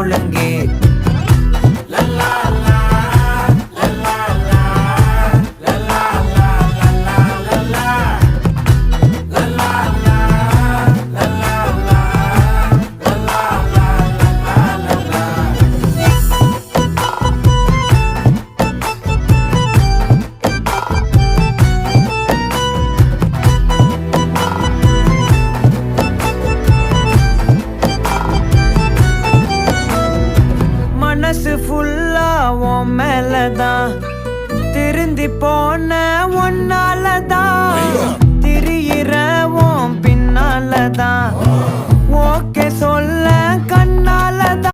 ஒழுங்கு. மனசு ஃபுல்லா உன் மேலதான், திருந்தி போன ஒன்னாலதான், திரியிற உன் பின்னாலதான், ஓகே சொல்ல